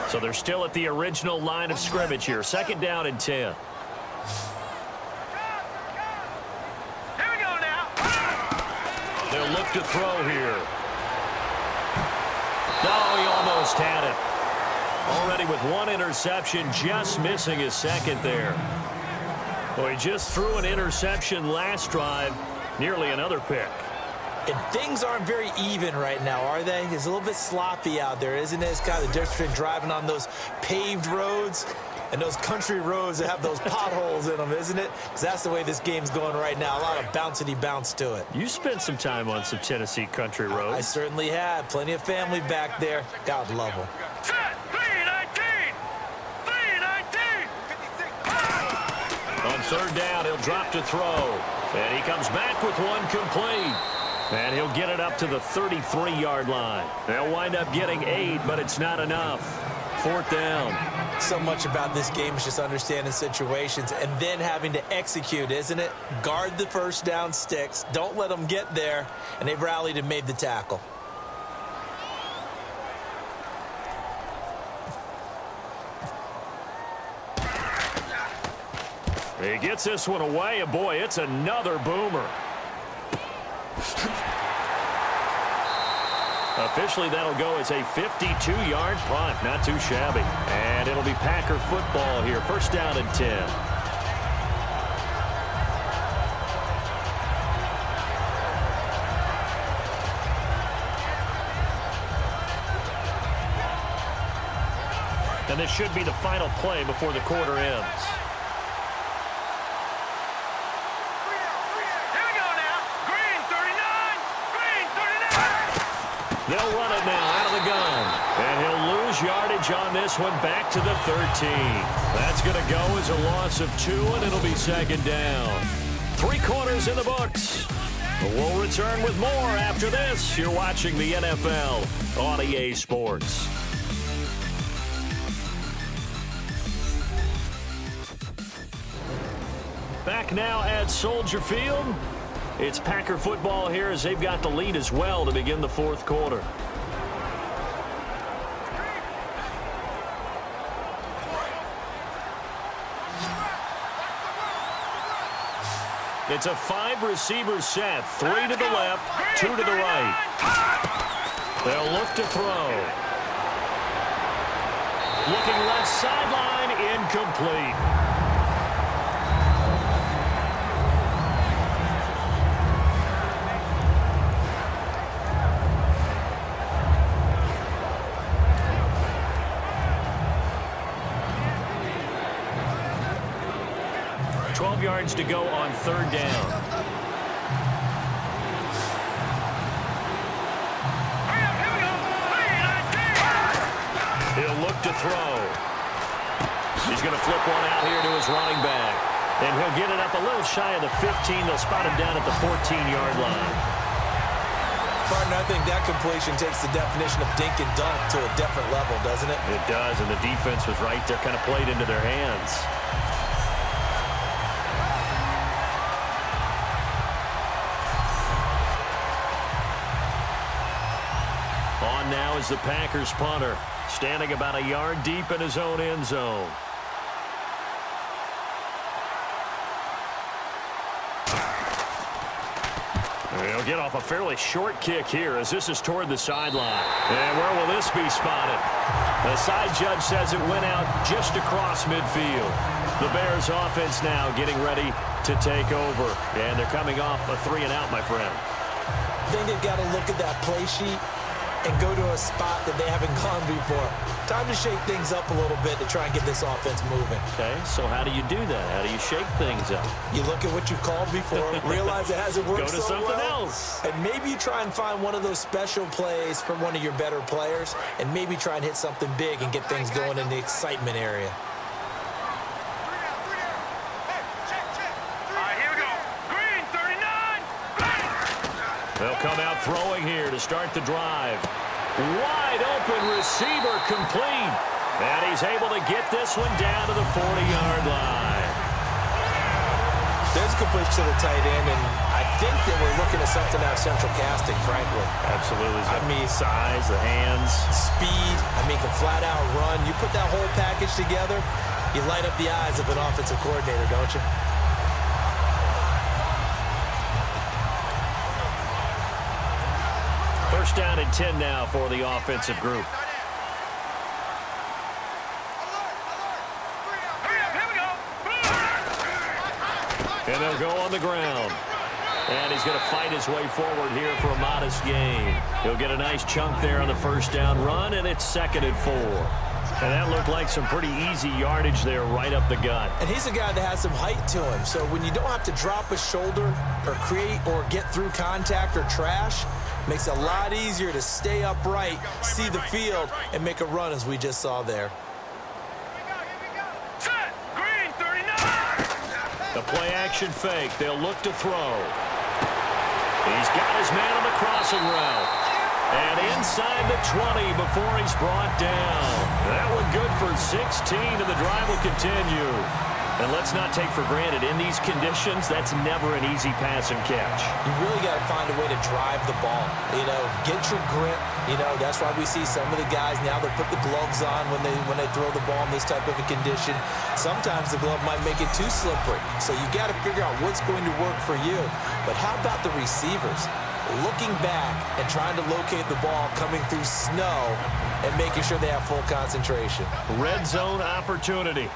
[SPEAKER 2] So they're still at the original line of scrimmage here. Second down and 10. They'll look to throw here. No, he almost had it. Already with one interception, just missing his second there. Well, he just threw an interception last drive, nearly another pick.
[SPEAKER 3] And things aren't very even right now, are they? It's a little bit sloppy out there, isn't it? It's kind of the difference between driving on those paved roads and those country roads that have those potholes in them, isn't it? Because that's the way this game's going right now. A lot of bouncy bounce to it.
[SPEAKER 2] You spent some time on some Tennessee country roads.
[SPEAKER 3] I certainly had. Plenty of family back there. God love them.
[SPEAKER 2] On third down, he'll drop to throw. And he comes back with one complete. And he'll get it up to the 33-yard line. They'll wind up getting 8, but it's not enough. Fourth down.
[SPEAKER 3] So much about this game is just understanding situations and then having to execute, isn't it? Guard the first down sticks. Don't let them get there. And they've rallied and made the tackle.
[SPEAKER 2] He gets this one away, and boy, it's another boomer. Officially, that'll go as a 52-yard punt. Not too shabby. And it'll be Packer football here. First down and 10. And this should be the final play before the quarter ends. They'll run it now out of the gun. And he'll lose yardage on this one back to the 13. That's going to go as a loss of 2, and it'll be second down. 3 quarters in the books. We'll return with more after this. You're watching the NFL on EA Sports. Back now at Soldier Field. It's Packer football here as they've got the lead as well to begin the fourth quarter. It's a 5-receiver set. 3 to the left, 2 to the right. They'll look to throw. Looking left sideline, incomplete. Yards to go on third down. He'll look to throw. He's going to flip one out here to his running back. And he'll get it up a little shy of the 15. They'll spot him down at the 14-yard line.
[SPEAKER 3] Partner, I think that completion takes the definition of dink and dunk to a different level, doesn't it?
[SPEAKER 2] It does, and the defense was right there, kind of played into their hands. Now is the Packers punter, standing about a yard deep in his own end zone. He'll get off a fairly short kick here as this is toward the sideline. And where will this be spotted? The side judge says it went out just across midfield. The Bears offense now getting ready to take over. And they're coming off a 3-and-out, my friend.
[SPEAKER 3] think they've got to look at that play sheet and go to a spot that they haven't gone before. Time to shake things up a little bit to try and get this offense moving.
[SPEAKER 2] Okay, so how do you do that? How do you shake things up?
[SPEAKER 3] You look at what you've called before, realize it hasn't worked
[SPEAKER 2] Go to
[SPEAKER 3] so
[SPEAKER 2] something
[SPEAKER 3] well,
[SPEAKER 2] else.
[SPEAKER 3] and maybe you try and find one of those special plays from one of your better players, and maybe try and hit something big and get things going in the excitement area.
[SPEAKER 2] They'll come out throwing here to start the drive. Wide open receiver complete. And he's able to get this one down to the 40-yard line.
[SPEAKER 3] There's a good push to the tight end, and I think that we're looking at something out of central casting, frankly.
[SPEAKER 2] Absolutely.
[SPEAKER 3] I mean,
[SPEAKER 2] size, the hands.
[SPEAKER 3] Speed. I mean, can flat out run. You put that whole package together, you light up the eyes of an offensive coordinator, don't you?
[SPEAKER 2] First down and 10 now for the offensive group. And they'll go on the ground. And he's going to fight his way forward here for a modest gain. He'll get a nice chunk there on the first down run, and it's 2nd and 4. And that looked like some pretty easy yardage there right up the gut.
[SPEAKER 3] And he's a guy that has some height to him. So when you don't have to drop a shoulder or create or get through contact or trash, makes it a lot easier to stay upright, see the field, and make a run as we just saw there.
[SPEAKER 4] Set! Green, 39!
[SPEAKER 2] The play-action fake. They'll look to throw. He's got his man on the crossing route. And inside the 20 before he's brought down. That one good for 16, and the drive will continue. And let's not take for granted, in these conditions, that's never an easy pass and catch.
[SPEAKER 3] You really got to find a way to drive the ball. You know, get your grip. You know, that's why we see some of the guys now that put the gloves on when they throw the ball in this type of a condition. Sometimes the glove might make it too slippery. So you got to figure out what's going to work for you. But how about the receivers? Looking back and trying to locate the ball coming through snow and making sure they have full concentration.
[SPEAKER 2] Red zone opportunity.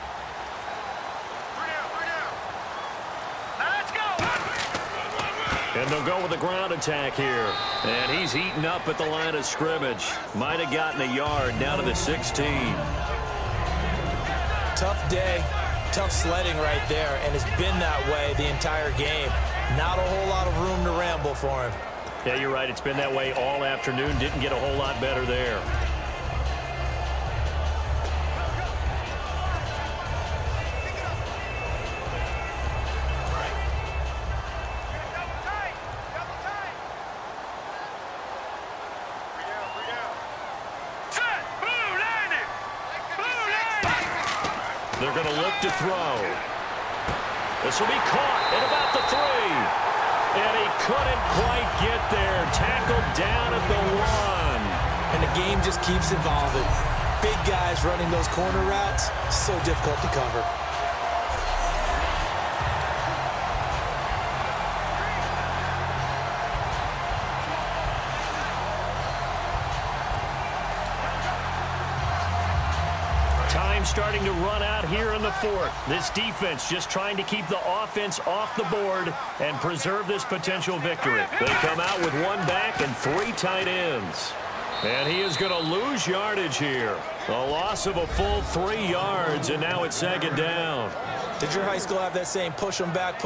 [SPEAKER 2] And they'll go with a ground attack here. And he's eaten up at the line of scrimmage. Might have gotten a yard down to the 16.
[SPEAKER 3] Tough day, tough sledding right there, and it's been that way the entire game. Not a whole lot of room to ramble for him.
[SPEAKER 2] Yeah, you're right. It's been that way all afternoon. Didn't get a whole lot better there. They're going to look to throw. This will be caught at about the 3. And he couldn't quite get there. Tackled down at the 1.
[SPEAKER 3] And the game just keeps evolving. Big guys running those corner routes, so difficult to cover.
[SPEAKER 2] Time starting to run out here in the 4th. This defense just trying to keep the offense off the board and preserve this potential victory. They come out with 1 back and 3 tight ends. And he is going to lose yardage here. A loss of a full 3 yards, and now it's 2nd down.
[SPEAKER 3] Did your high school have that same push them back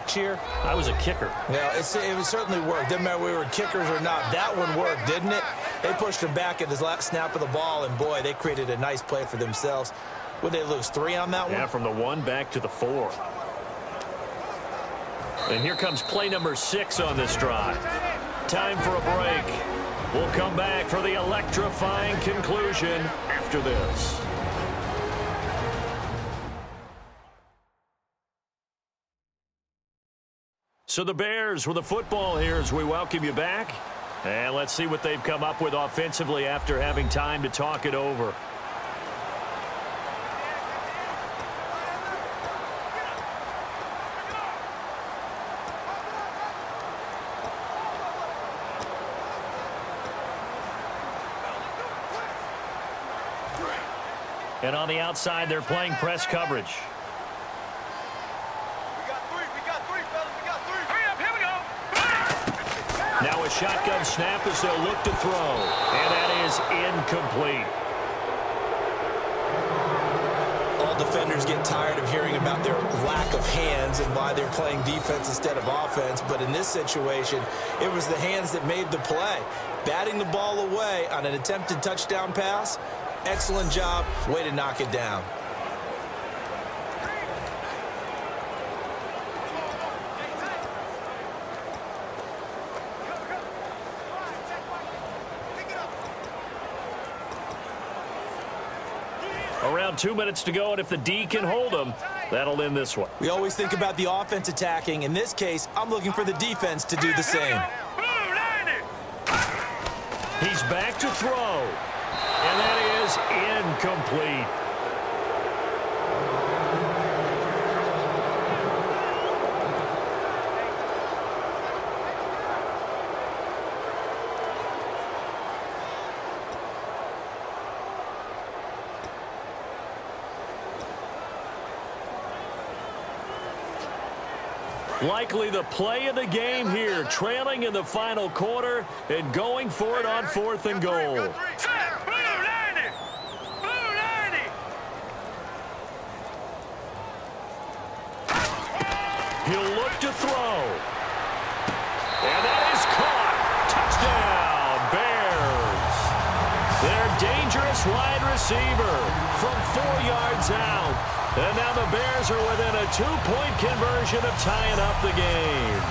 [SPEAKER 3] cheer?
[SPEAKER 2] I was a kicker.
[SPEAKER 3] Yeah, it certainly worked. Didn't matter if we were kickers or not. That one worked, didn't it? They pushed him back at his last snap of the ball, and boy, they created a nice play for themselves. Would they lose 3 on that one?
[SPEAKER 2] Yeah, from the 1 back to the 4. And here comes play number 6 on this drive. Time for a break. We'll come back for the electrifying conclusion after this. So the Bears with the football here as we welcome you back. And let's see what they've come up with offensively after having time to talk it over. And on the outside, they're playing press coverage.
[SPEAKER 4] We got 3, fellas. We got 3. Hurry up, here we go.
[SPEAKER 2] Now a shotgun snap as they'll look to throw. And that is incomplete.
[SPEAKER 3] All defenders get tired of hearing about their lack of hands and why they're playing defense instead of offense. But in this situation, it was the hands that made the play. Batting the ball away on an attempted touchdown pass. Excellent job. Way to knock it down.
[SPEAKER 2] Around 2 minutes to go, and if the D can hold them, that'll end this one.
[SPEAKER 3] We always think about the offense attacking. In this case, I'm looking for the defense to do the same.
[SPEAKER 2] He's back to throw, and that is incomplete. Likely the play of the game here, trailing in the final quarter and going for it on 4th and goal. He'll look to throw. And that is caught. Touchdown, Bears. Their dangerous wide receiver from 4 yards out. And now the Bears are within a 2-point conversion of tying up the game.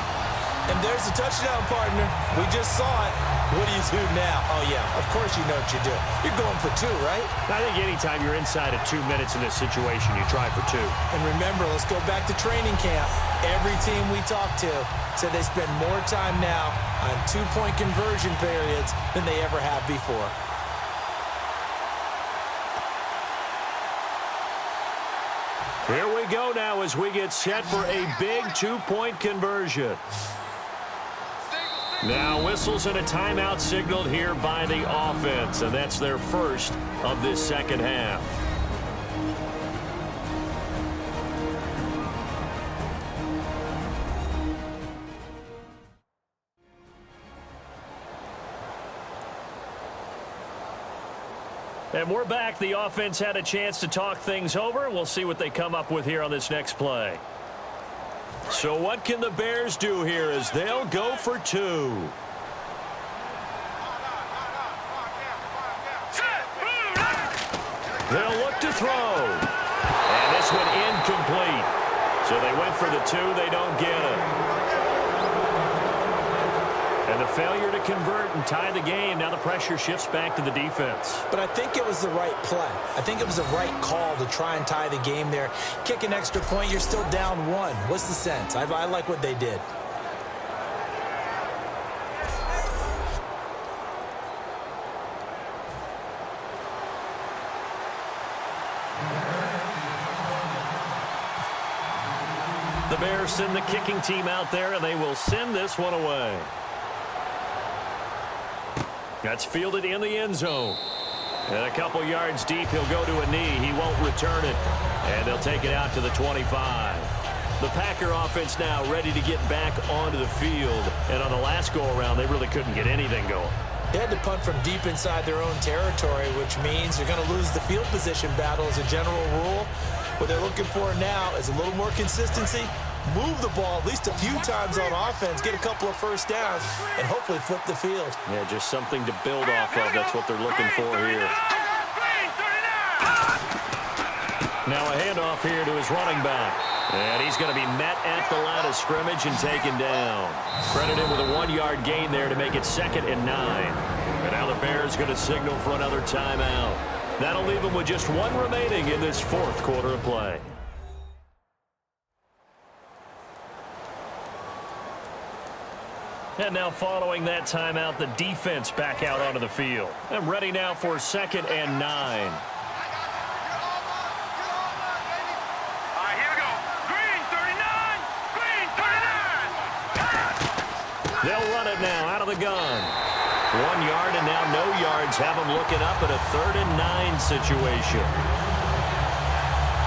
[SPEAKER 3] And there's the touchdown, partner. We just saw it. What do you do now? Oh, yeah, of course you know what you do. You're going for 2, right?
[SPEAKER 2] I think anytime you're inside of 2 minutes in this situation, you try for 2.
[SPEAKER 3] And remember, let's go back to training camp. Every team we talked to said they spend more time now on 2-point conversion periods than they ever have before.
[SPEAKER 2] Here we go now as we get set for a big 2-point conversion. Now whistles and a timeout signaled here by the offense, and that's their first of this second half. And we're back. The offense had a chance to talk things over. We'll see what they come up with here on this next play. So what can the Bears do here as they'll go for 2? They'll look to throw. And this one incomplete. So they went for the 2. They don't get it. And the failure to convert and tie the game. Now the pressure shifts back to the defense.
[SPEAKER 3] But I think it was the right play. I think it was the right call to try and tie the game there. Kick an extra point, you're still down 1. What's the sense? I like what they did.
[SPEAKER 2] The Bears send the kicking team out there, and they will send this one away. That's fielded in the end zone. And a couple yards deep, he'll go to a knee. He won't return it. And they'll take it out to the 25. The Packer offense now ready to get back onto the field. And on the last go-around, they really couldn't get anything going.
[SPEAKER 3] They had to punt from deep inside their own territory, which means they're going to lose the field position battle as a general rule. What they're looking for now is a little more consistency, move the ball at least a few times on offense, get a couple of first downs, and hopefully flip the field.
[SPEAKER 2] Yeah, just something to build off of. That's what they're looking for here. Now a handoff here to his running back. And he's going to be met at the line of scrimmage and taken down. Credited with a 1-yard gain there to make it 2nd and 9. And now the Bears going to signal for another timeout. That'll leave them with just 1 remaining in this 4th quarter of play. And now following that timeout, the defense back out onto the field. And ready now for 2nd and 9. They'll run it now out of the gun. 1 yard and now no yards have them looking up at a 3rd and 9 situation.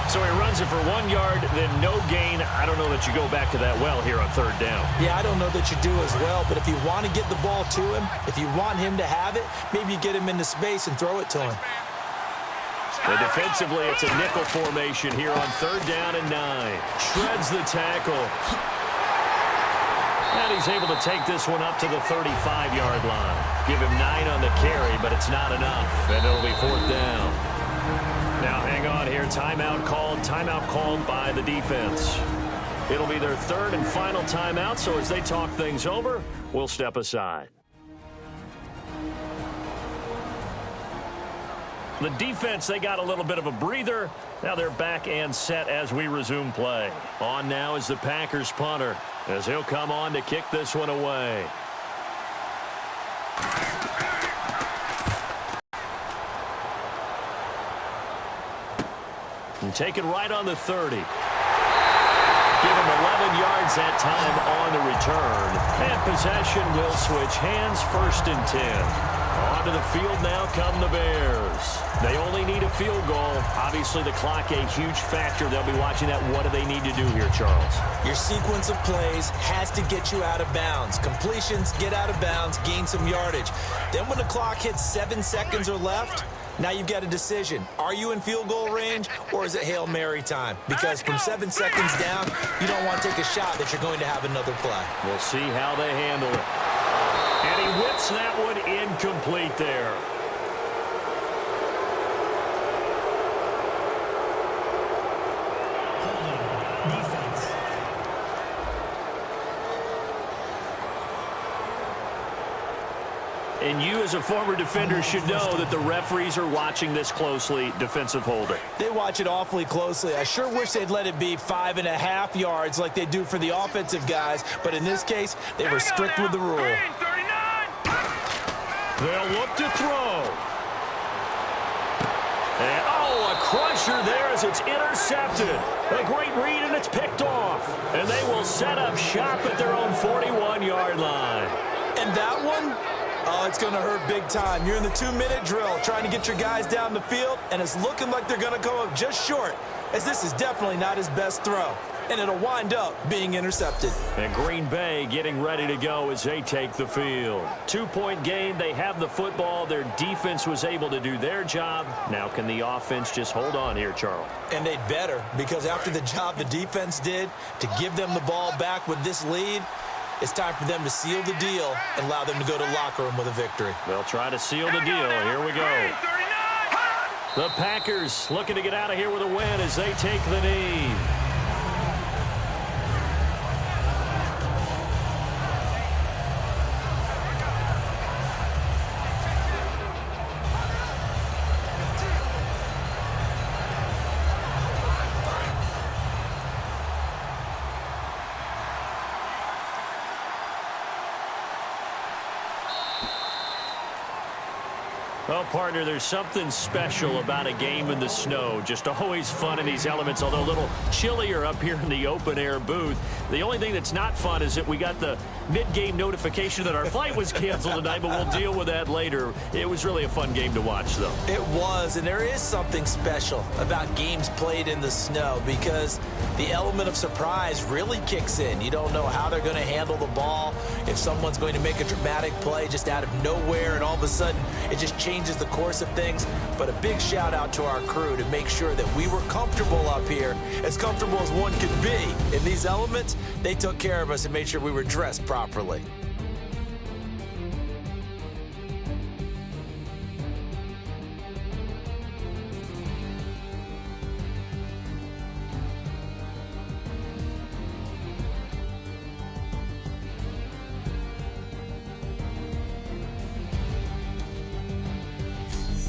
[SPEAKER 2] So he runs it for 1 yard, then no gain. I don't know that you go back to that well here on third down.
[SPEAKER 3] Yeah, I don't know that you do as well, but if you want to get the ball to him, if you want him to have it, maybe you get him into space and throw it to him.
[SPEAKER 2] And defensively, it's a nickel formation here on third down and 9. Shreds the tackle. And he's able to take this one up to the 35-yard line. Give him 9 on the carry, but it's not enough, and it'll be fourth down. Now, hang on here. Timeout called by the defense. It'll be their third and final timeout, so as they talk things over, we'll step aside. The defense, they got a little bit of a breather. Now they're back and set as we resume play. On now is the Packers punter, as he'll come on to kick this one away. And take it right on the 30. Give him 11 yards that time on the return. And possession will switch hands, first and 10. Onto the field now come the Bears. They only need a field goal. Obviously, the clock a huge factor. They'll be watching that. What do they need to do here, Charles?
[SPEAKER 3] Your sequence of plays has to get you out of bounds. Completions, get out of bounds, gain some yardage. Then when the clock hits 7 seconds or left, now you've got a decision. Are you in field goal range, or is it Hail Mary time? Because from 7 seconds down, you don't want to take a shot that you're going to have another play.
[SPEAKER 2] We'll see how they handle it. And he whips that one incomplete there.
[SPEAKER 3] Defense.
[SPEAKER 2] And you, as a former defender, should know that the referees are watching this closely. Defensive holding.
[SPEAKER 3] They watch it awfully closely. I sure wish they'd let it be 5.5 yards like they do for the offensive guys. But in this case, they were strict with the rule.
[SPEAKER 2] They'll look to throw. And, oh, a crusher there as it's intercepted. A great read, and it's picked off. And they will set up shop at their own 41-yard line.
[SPEAKER 3] And that one? Oh, it's going to hurt big time. You're in the 2-minute drill trying to get your guys down the field, and it's looking like they're going to go up just short, as this is definitely not his best throw. And it'll wind up being intercepted.
[SPEAKER 2] And Green Bay getting ready to go as they take the field. 2-point game. They have the football. Their defense was able to do their job. Now can the offense just hold on here, Charles?
[SPEAKER 3] And they'd better, because after the job the defense did to give them the ball back with this lead, it's time for them to seal the deal and allow them to go to locker room with a victory.
[SPEAKER 2] They'll try to seal the deal. Here we go. The Packers looking to get out of here with a win as they take the knee. Well, partner, there's something special about a game in the snow. Just always fun in these elements, although a little chillier up here in the open-air booth. The only thing that's not fun is that we got the mid-game notification that our flight was canceled tonight, but we'll deal with that later. It was really a fun game to watch, though.
[SPEAKER 3] It was, and there is something special about games played in the snow because the element of surprise really kicks in. You don't know how they're going to handle the ball, if someone's going to make a dramatic play just out of nowhere, and all of a sudden it just changes the course of things. But a big shout out to our crew to make sure that we were comfortable up here, as comfortable as one could be. In these elements, they took care of us and made sure we were dressed properly.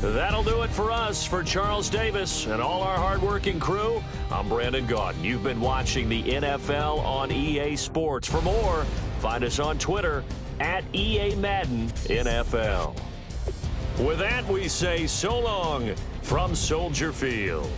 [SPEAKER 2] That'll do it for us. For Charles Davis and all our hardworking crew, I'm Brandon Gaudin. You've been watching the NFL on EA Sports. For more, find us on Twitter at EA Madden NFL. With that, we say so long from Soldier Field.